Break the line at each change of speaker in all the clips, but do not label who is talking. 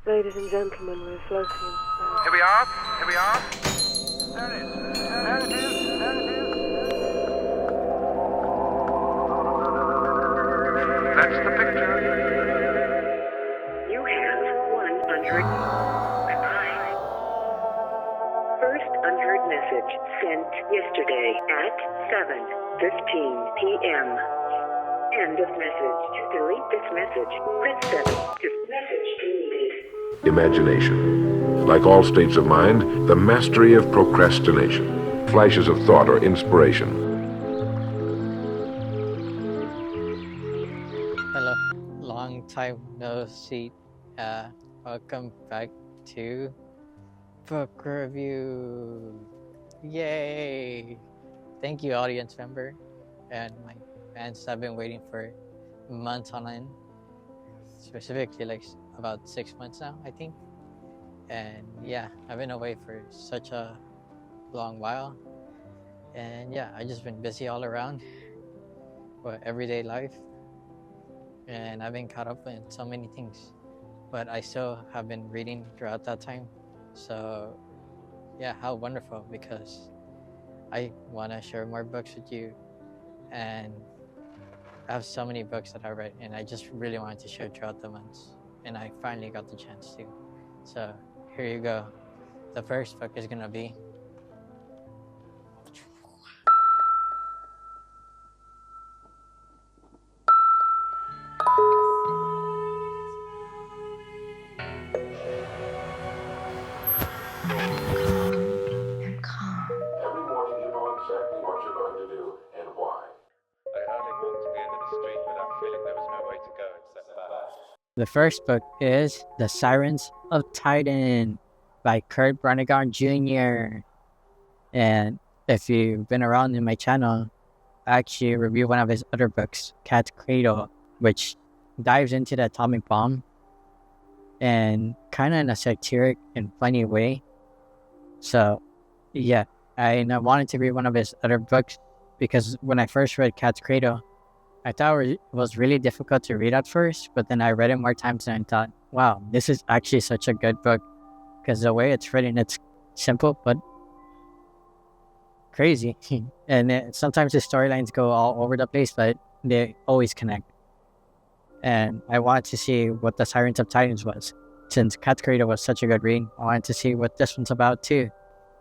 Ladies and gentlemen, we're floating in space.
Here we are. Here we are. There it is. There it is. There it is. That's the picture.
You have 100. Goodbye. First unheard message sent yesterday at 7:15 p.m. End of message. To delete this message, press 7. To message deleted.
Imagination. Like all states of mind, the mastery of procrastination. Flashes of thought or inspiration.
Hello, long time no see. Welcome back to book review. Yay! Thank you, audience member, and my fans have been waiting for months on end. Specifically, like about 6 months now, I think. And yeah, I've been away for such a long while. And yeah, I've just been busy all around for everyday life. And I've been caught up in so many things, but I still have been reading throughout that time. So yeah, how wonderful, because I want to share more books with you, and I have so many books that I read, and I just really wanted to share throughout the months, and I finally got the chance to. So here you go. The first book is gonna be
Every morning you know exactly what you're going to do and why.
I hardly walked to the end of the street without feeling there was no way to go except that.
The first book is The Sirens of Titans by Kurt Vonnegut JR. And if you've been around in my channel, I actually review one of his other books, Cat's Cradle, which dives into the atomic bomb and kind of in a satiric and funny way. So yeah, I wanted to read one of his other books because when I first read Cat's Cradle, I thought it was really difficult to read at first, but then I read it more times and I thought, wow, this is actually such a good book, because the way it's written, it's simple but crazy. And sometimes the storylines go all over the place, but they always connect. And I wanted to see what the Sirens of Titans was. Since Cat's Cradle was such a good read, I wanted to see what this one's about too.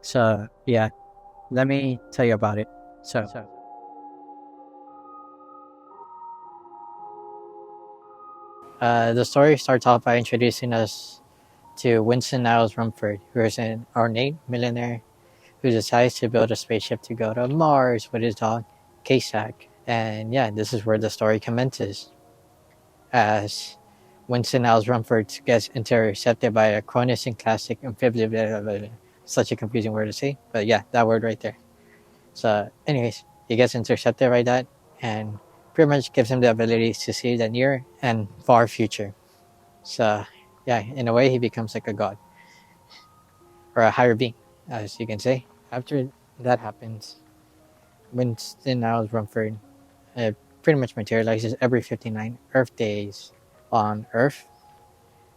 So yeah, let me tell you about it. So the story starts off by introducing us to Winston Niles Rumford, who is an ornate millionaire who decides to build a spaceship to go to Mars with his dog, Casares. And yeah, this is where the story commences. As Winston Niles Rumford gets intercepted by a Cronus and Classic amphibian, such a confusing word to say, but yeah, that word right there. So anyways, he gets intercepted by that, and pretty much gives him the ability to see the near and far future. So yeah, in a way, he becomes like a god, or a higher being, as you can say. After that happens, Winston Niles Rumford pretty much materializes every 59 Earth days on Earth,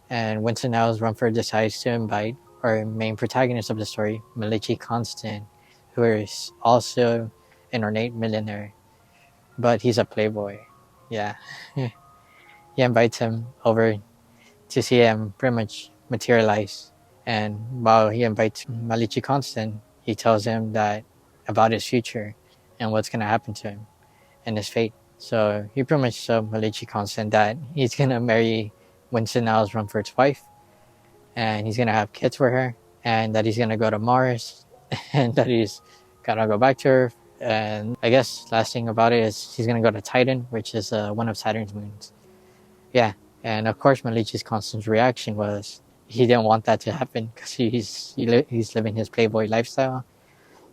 and Winston Niles Rumford decides to invite our main protagonist of the story, Malachi Constant, who is also an ornate millionaire, but he's a playboy. Yeah. He invites him over to see him pretty much materialize. And while he invites Malachi Constant, he tells him that about his future and what's going to happen to him and his fate. So he pretty much told Malachi Constant that he's going to marry Winston Niles Rumford's wife, and he's going to have kids with her, and that he's going to go to Mars, and that he's going to go back to Earth. And I guess last thing about it is he's going to go to Titan, which is one of Saturn's moons. Yeah, and of course Malachi Constant's reaction was he didn't want that to happen because he's living his playboy lifestyle.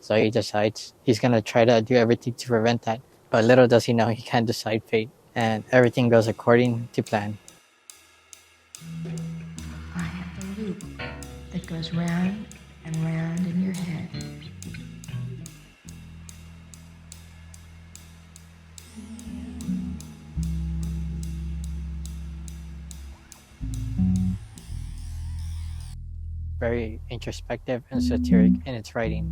So he decides he's going to try to do everything to prevent that. But little does he know he can't decide fate, and everything goes according to plan.
I have a loop that goes round and round in your head.
very introspective and satiric in its writing,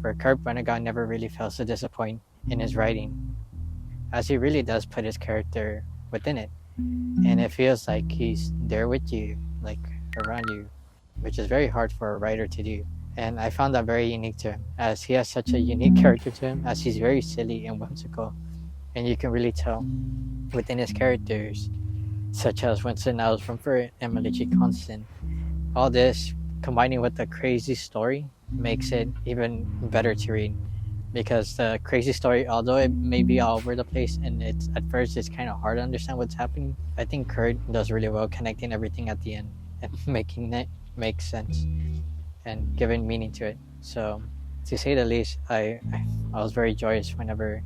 where Kurt Vonnegut never really fails to disappoint in his writing, as he really does put his character within it, and it feels like he's there with you, like around you, which is very hard for a writer to do. And I found that very unique to him, as he has such a unique character to him, as he's very silly and whimsical, and you can really tell within his characters, such as Winston Niles Rumford and Malachi Constant. All this combining with the crazy story makes it even better to read, because the crazy story, although it may be all over the place and it's at first it's kind of hard to understand what's happening, I think Kurt does really well connecting everything at the end and making it make sense and giving meaning to it. So, to say the least, I was very joyous whenever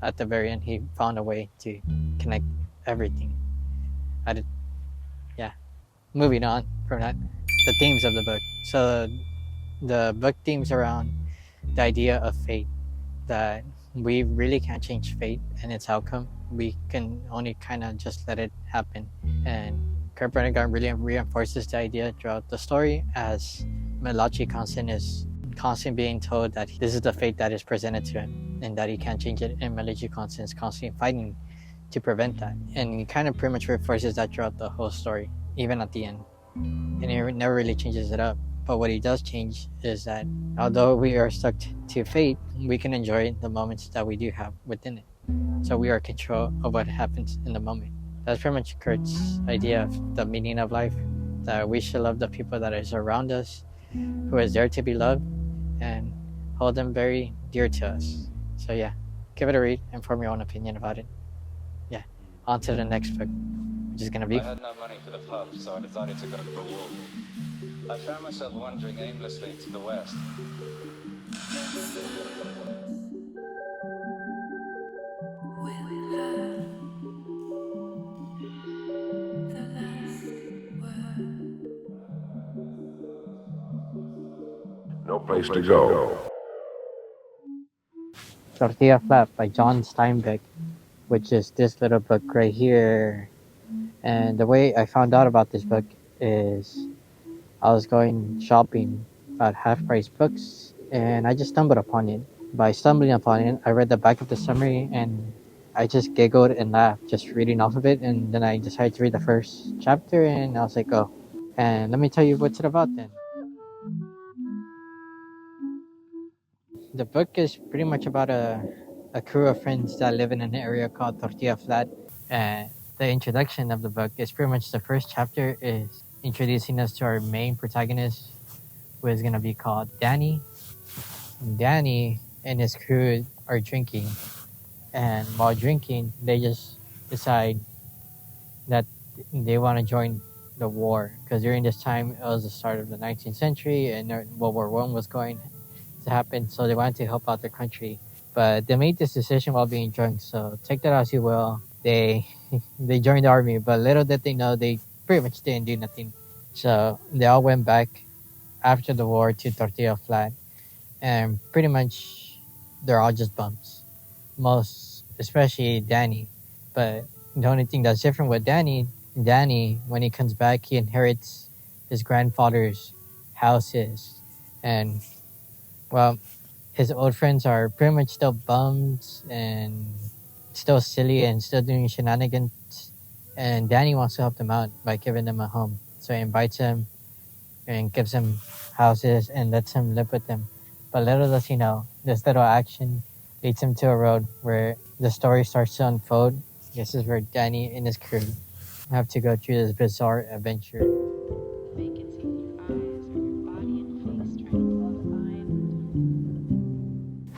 at the very end he found a way to connect everything. I did, yeah. Moving on from that, the themes of the book. So the book themes around the idea of fate, that we really can't change fate and its outcome. We can only kind of just let it happen. And Kurt Vonnegut really reinforces the idea throughout the story, as Malachi Constant is constantly being told that this is the fate that is presented to him and that he can't change it, and Malachi Constant is constantly fighting to prevent that. And he kind of pretty much reinforces that throughout the whole story, even at the end. And he never really changes it up. But what he does change is that although we are stuck to fate, we can enjoy the moments that we do have within it. So we are in control of what happens in the moment. That's pretty much Kurt's idea of the meaning of life, that we should love the people that is around us, who is there to be loved, and hold them very dear to us. So yeah, give it a read and form your own opinion about it. Yeah, on to the next book, which is going to be...
I had no money for the pub, so I decided to go for a walk. I found myself wandering aimlessly to the west.
No place to go.
Tortilla Flat by John Steinbeck, which is this little book right here. And the way I found out about this book is I was going shopping at Half Price Books, and I just stumbled upon it. By stumbling upon it, I read the back of the summary, and I just giggled and laughed just reading off of it. And then I decided to read the first chapter, and I was like, oh. And let me tell you what's it about then. The book is pretty much about a crew of friends that live in an area called Tortilla Flat. And the introduction of the book is pretty much the first chapter is introducing us to our main protagonist, who is going to be called Danny. And Danny and his crew are drinking. And while drinking, they just decide that they want to join the war. Because during this time, it was the start of the 19th century and World War I was going to happen. So they wanted to help out their country. But they made this decision while being drunk. So take that as you will. They joined the army. But little did they know, they pretty much didn't do nothing. So they all went back after the war to Tortilla Flat. And pretty much they're all just bums. Most, especially Danny. But the only thing that's different with Danny, when he comes back, he inherits his grandfather's houses. And, well, his old friends are pretty much still bums and still silly and still doing shenanigans. And Danny wants to help them out by giving them a home. So he invites him and gives him houses and lets him live with them. But little does he know, this little action leads him to a road where the story starts to unfold. This is where Danny and his crew have to go through this bizarre adventure.
Vacancy in your eyes or your body and face trying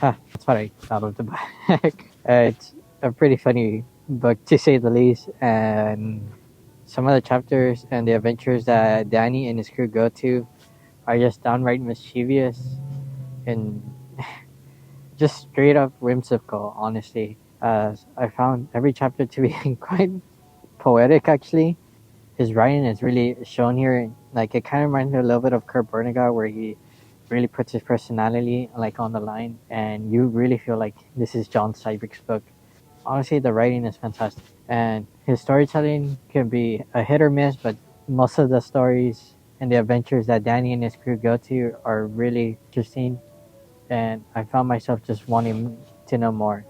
to find.
That's what I thought of the book. It's a pretty funny book, to say the least. And some of the chapters and the adventures that Danny and his crew go to are just downright mischievous and just straight up whimsical, honestly. I found every chapter to be quite poetic, actually. His writing is really shown here. Like, it kind of reminds me a little bit of Kurt Vonnegut, where he really puts his personality like on the line, and you really feel like this is John Steinbeck's book. Honestly, the writing is fantastic, and his storytelling can be a hit or miss, but most of the stories and the adventures that Danny and his crew go to are really interesting, and I found myself just wanting to know more.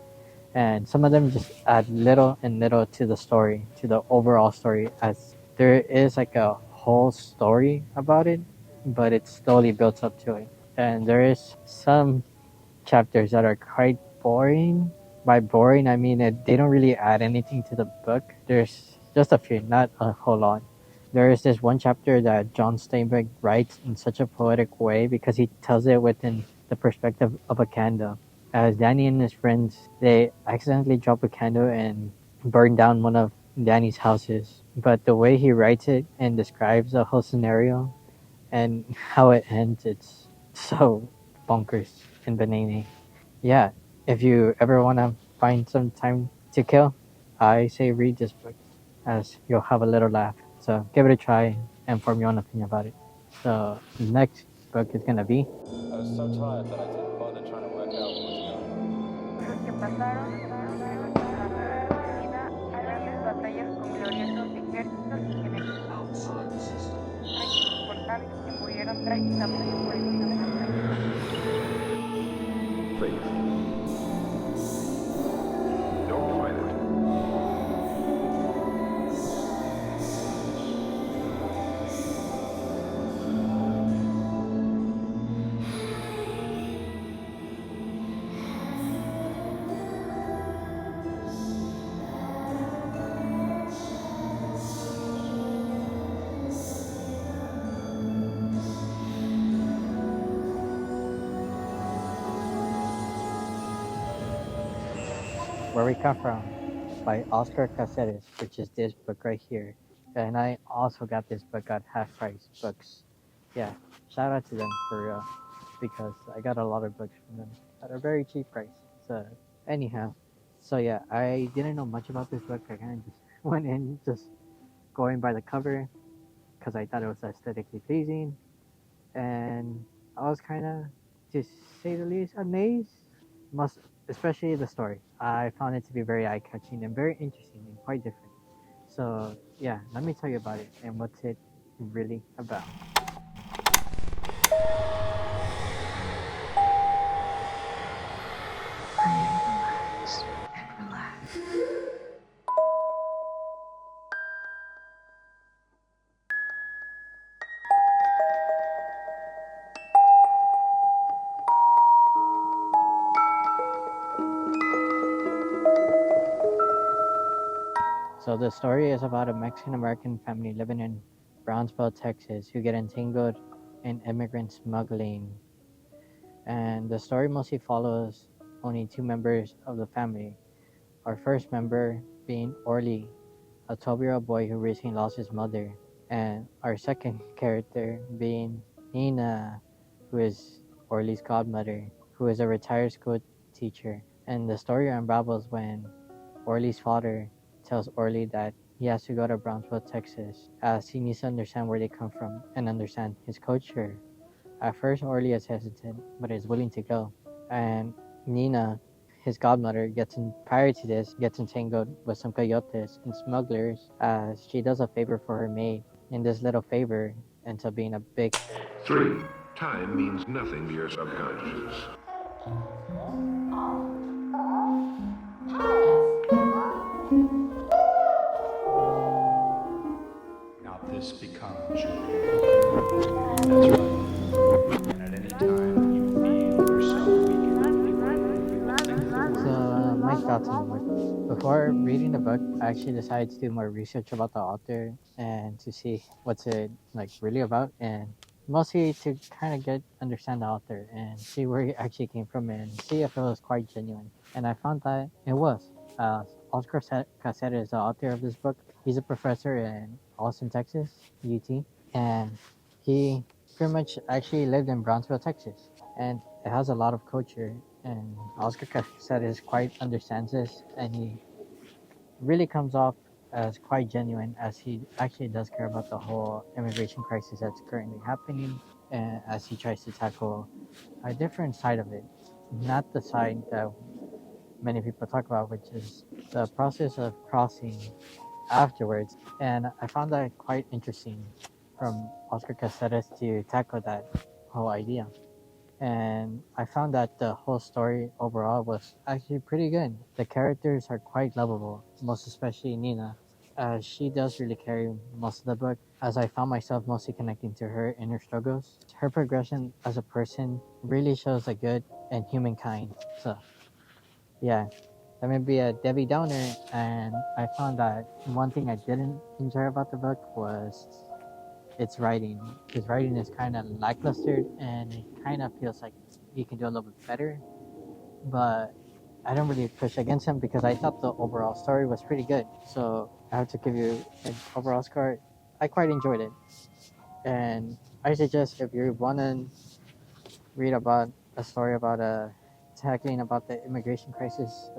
And some of them just add little and little to the story, to the overall story, as there is like a whole story about it, but it slowly builds up to it. And there is some chapters that are quite boring. By boring, I mean they don't really add anything to the book. There's just a few, not a whole lot. There is this one chapter that John Steinbeck writes in such a poetic way because he tells it within the perspective of a candle. As Danny and his friends, they accidentally drop a candle and burn down one of Danny's houses. But the way he writes it and describes the whole scenario and how it ends, it's so bonkers and banana. Yeah, if you ever want to find some time to kill, I say read this book, as you'll have a little laugh. So give it a try and form your own opinion about it. So next book is gonna be
I was so tired that I didn't bother trying to work out what was going on.
Faith. Don't fight it.
Where We Come From by Oscar Caseres, which is this book right here. And I also got this book at Half Price Books. Yeah, shout out to them for real, because I got a lot of books from them at a very cheap price. So anyhow, so yeah, I didn't know much about this book. I kind of just went in just going by the cover because I thought it was aesthetically pleasing, and I was kind of, to say the least, amazed. Most especially the story. I found it to be very eye-catching and very interesting and quite different. So yeah, let me tell you about it and what's it really about.
Relax and relax.
So the story is about a Mexican-American family living in Brownsville, Texas, who get entangled in immigrant smuggling. And the story mostly follows only two members of the family. Our first member being Orly, a 12-year-old boy who recently lost his mother, and our second character being Nina, who is Orly's godmother, who is a retired school teacher. And the story unravels when Orly's father tells Orly that he has to go to Brownsville, Texas, as he needs to understand where they come from and understand his culture. At first, Orly is hesitant, but is willing to go. And Nina, his godmother, prior to this, gets entangled with some coyotes and smugglers, as she does a favor for her maid. And this little favor ends up being a big.
3. Time means nothing to your subconscious.
Now this becomes your reality. That's right. And at any time you feel yourself weakening.
So, my thoughts on the book. Before reading the book, I actually decided to do more research about the author and to see what's it like really about, and mostly to kind of understand the author and see where he actually came from and see if it was quite genuine. And I found that it was. Oscar Caseres is the author of this book. He's a professor in Austin, Texas, UT, and he pretty much actually lived in Brownsville, Texas, and it has a lot of culture. And Oscar Casares quite understands this, and he really comes off as quite genuine, as he actually does care about the whole immigration crisis that's currently happening, and as he tries to tackle a different side of it, not the side that many people talk about, which is the process of crossing afterwards. And I found that quite interesting, from Oscar Caseres to tackle that whole idea. And I found that the whole story overall was actually pretty good. The characters are quite lovable, most especially Nina. She does really carry most of the book, as I found myself mostly connecting to her inner struggles. Her progression as a person really shows the good and humankind. So, yeah, that may be a Debbie Downer, and I found that one thing I didn't enjoy about the book was its writing. His writing is kind of lackluster, and it kind of feels like he can do a little bit better. But I don't really push against him because I thought the overall story was pretty good. So I have to give you an overall score. I quite enjoyed it, and I suggest if you want to read about a story about tackling about the immigration crisis,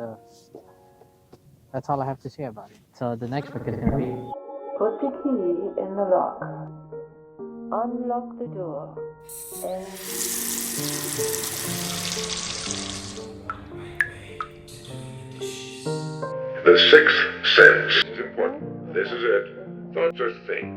that's all I have to say about it. So the next book is going to be
Put the key in the lock. Unlock the door. And
The sixth sense is important. This is it. Thoughts are things.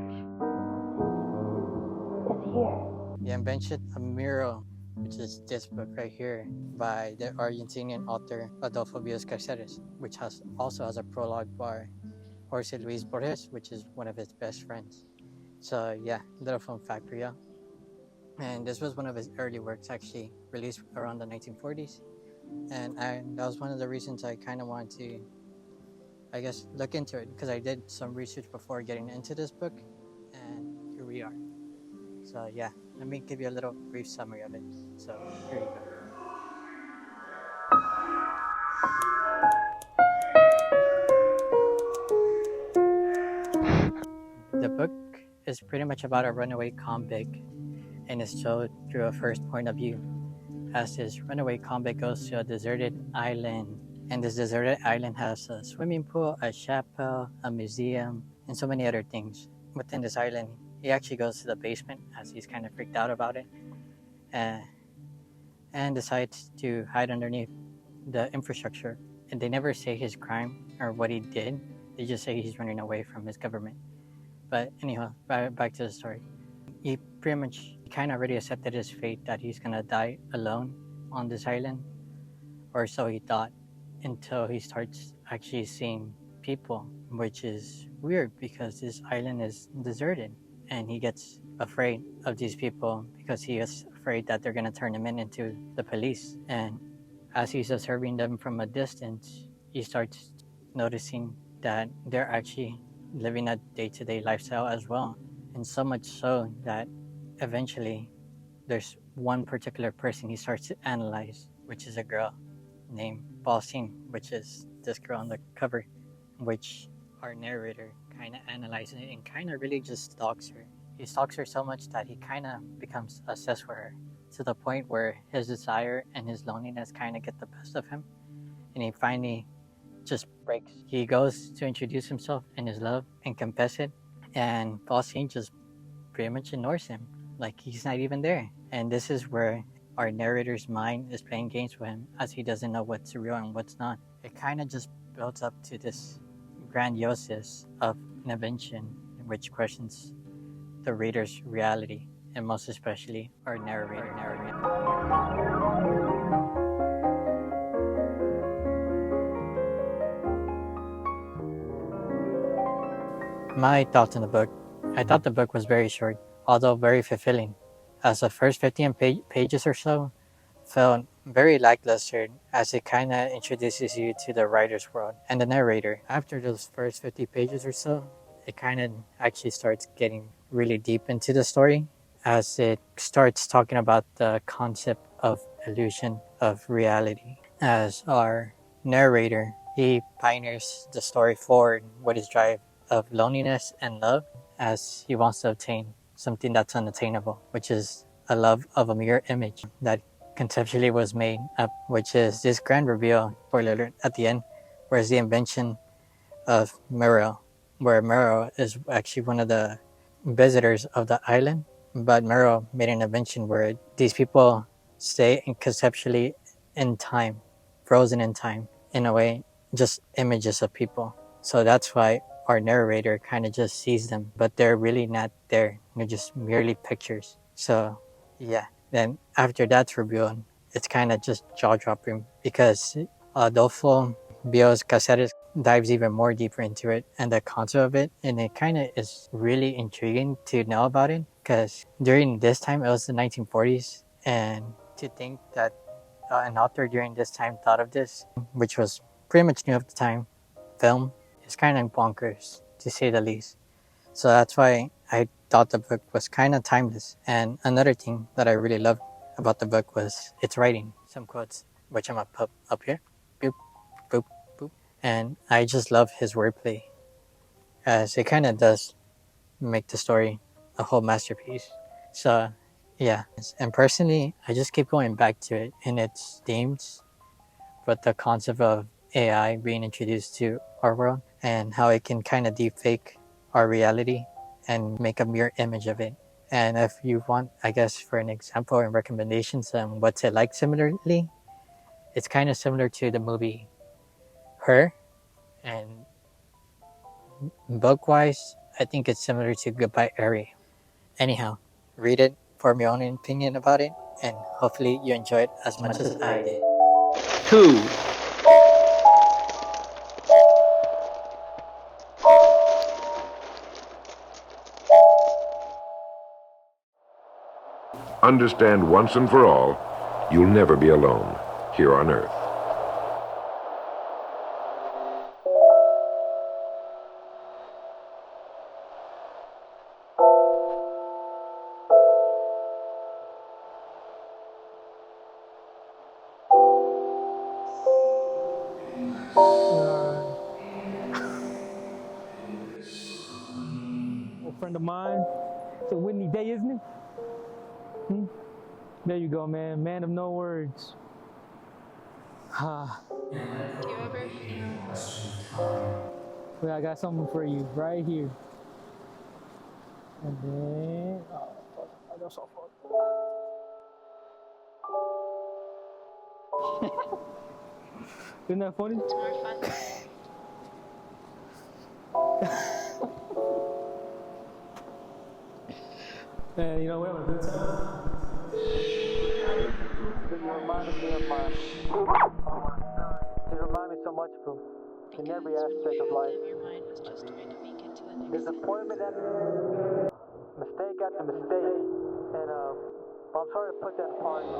it's here.
The Invention of Morel, which is this book right here by the Argentinian author Adolfo Casares, which also has a prologue by Jorge Luis Borges, which is one of his best friends. So yeah, little fun fact for you. And this was one of his early works, actually released around the 1940s. And that was one of the reasons I kind of wanted to, I guess, look into it, because I did some research before getting into this book, and here we are. So yeah, let me give you a little brief summary of it. So here you go. The book is pretty much about a runaway convict, and is told through a first point of view, as this runaway convict goes to a deserted island, and this deserted island has a swimming pool, a chapel, a museum, and so many other things. Within this island, he actually goes to the basement as he's kind of freaked out about it, and decides to hide underneath the infrastructure. And they never say his crime or what he did. They just say he's running away from his government. But anyhow, back to the story. He pretty much kind of already accepted his fate, that he's going to die alone on this island, or so he thought, until he starts actually seeing people, which is weird because this island is deserted, and he gets afraid of these people because he is afraid that they're going to turn him into the police. And as he's observing them from a distance, he starts noticing that they're actually living a day-to-day lifestyle as well. And so much so that eventually there's one particular person he starts to analyze, which is a girl named Balsine, which is this girl on the cover, which our narrator kind of analyzes it and kind of really just stalks her. He stalks her so much that he kind of becomes obsessed with her, to the point where his desire and his loneliness kind of get the best of him, and he finally just breaks. He goes to introduce himself and his love and confess it, and Balsine just pretty much ignores him, like he's not even there. And this is where our narrator's mind is playing games with him, as he doesn't know what's real and what's not. It kind of just builds up to this grandioseness of an invention, which questions the reader's reality, and most especially our narrator. My thoughts on the book. I thought the book was very short, although very fulfilling, as the first 15 pages or so felt very lackluster, as it kind of introduces you to the writer's world and the narrator. After those first 50 pages or so, it kind of actually starts getting really deep into the story, as it starts talking about the concept of illusion of reality. As our narrator, he pioneers the story forward with his drive of loneliness and love, as he wants to obtain something that's unattainable, which is a love of a mirror image that conceptually was made up, which is this grand reveal, spoiler alert, at the end, where it's the invention of Morel, where Morel is actually one of the visitors of the island, but Morel made an invention where these people stay conceptually in time, frozen in time, in a way, just images of people. So that's why our narrator kind of just sees them, but they're really not there. just merely pictures. So yeah, then after that's revealed, it's kind of just jaw-dropping because Adolfo Bio's Casares dives even more deeper into it and the concept of it, and it kind of is really intriguing to know about it because during this time it was the 1940s, and to think that an author during this time thought of this, which was pretty much new at the time, film, is kind of bonkers to say the least. So that's why I thought the book was kind of timeless. And another thing that I really loved about the book was its writing. Some quotes, which I'm gonna put up here. Boop, boop, boop. And I just love his wordplay, as it kind of does make the story a whole masterpiece. So yeah, and personally, I just keep going back to it in its themes, but the concept of AI being introduced to our world and how it can kind of deepfake our reality and make a mirror image of it. And if you want, I guess, for an example and recommendations on what's it like similarly, it's kind of similar to the movie Her, and book-wise, I think it's similar to Goodbye Ari. Anyhow, read it, form your own opinion about it, and hopefully you enjoy it as much as I did.
2.
Understand once and for all, you'll never be alone here on Earth.
A friend of mine. It's a windy day, isn't it? There you go, man. Man of no words.
Do you ever?
Well, I got something for you right here. And then, oh, fuck. I got so fucked. Isn't that funny?
It's more fun.
Man, you know, we have a good time. You reminded me of my. You remind me so much of in every aspect of life.
Your mind was just trying to make it to the next
Disappointment after mistake after mistake, and I'm sorry to put that upon you.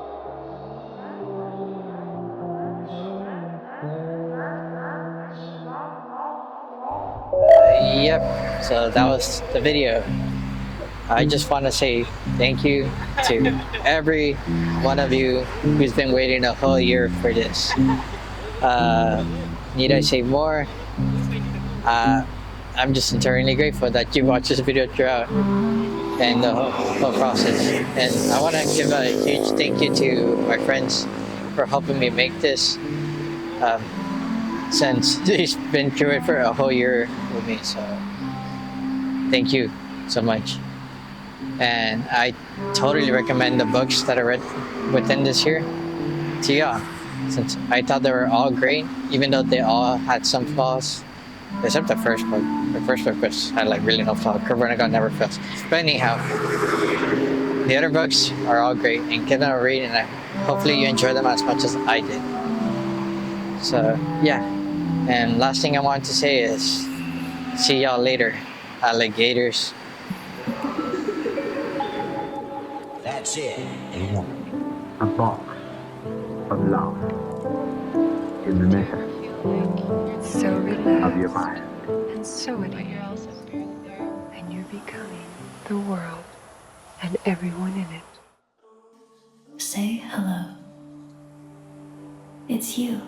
Yep, so that was the video. I just want to say thank you to every one of you who's been waiting a whole year for this. Need I say more? I'm just eternally grateful that you watched this video throughout and the whole process. And I want to give a huge thank you to my friends for helping me make this, since they've been through it for a whole year with me. So thank you so much. And I totally recommend the books that I read within this year to y'all, since I thought they were all great, even though they all had some flaws, except the first book. The first book had like really no flaws. Kurt Vonnegut never fails. But anyhow, the other books are all great, and give them a read, and hopefully you enjoy them as much as I did. So yeah, and last thing I want to say is, see y'all later, alligators.
That's it.
A box of love in the middle
So
of
relaxed
your mind.
and so at
but
ease.
you're also very there.
And you're becoming the world and everyone in it.
Say hello. It's you.